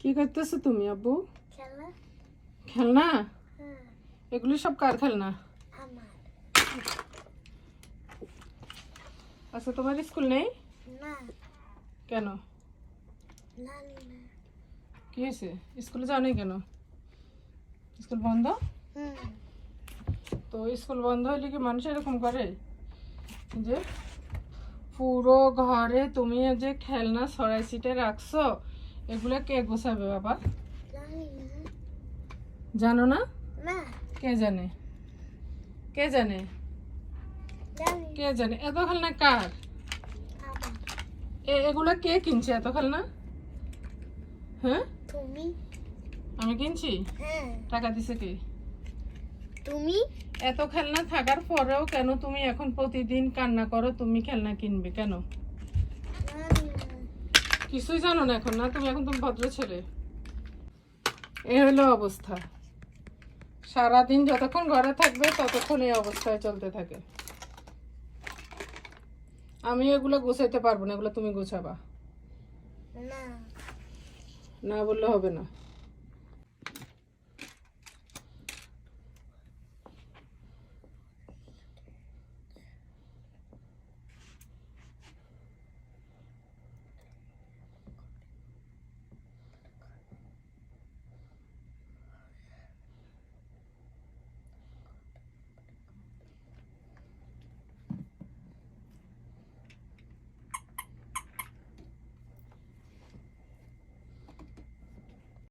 কি করতেছো তুমি আব্বু? খেলা। খেলনা? হ্যাঁ, এগুলি সব কার খেলনা? আমার। আচ্ছা, তোমার স্কুল নেই না, কেন? জানি না। কি হয়েছে? স্কুলে যাও নাই কেন? স্কুল বন্ধ? হুম, তো স্কুল বন্ধ হলে কি মানুষ এরকম করে যে পুরো ঘরে তুমি যে খেলনা ছড়াই ছিটে রাখছো, এগুলো কে গোছাবে বাবা? জানি না। জানো না? না, কে জানে? কে জানে? জানি কে জানে? এত খেলনা কার? আমার। এগুলো কে কিনছে এত খেলনা? হ্যাঁ, তুমি? আমি কিনছি? হ্যাঁ, টাকা দিছে কে? তুমি? এত খেলনা থাকার পরেও কেন তুমি এখন প্রতিদিন কান্না করো তুমি খেলনা কিনবে কেন? জানি না। কিছুই জানো না এখন, না তুমি এখন তুমি ভদ্র ছেলে। এই হলো অবস্থা। সারাদিন যতক্ষণ ঘরে থাকবে ততক্ষণ এই অবস্থায় চলতে থাকে। আমি এগুলো গুছাইতে পারবো না, এগুলো তুমি গুছাবা। না। না বললে হবে না।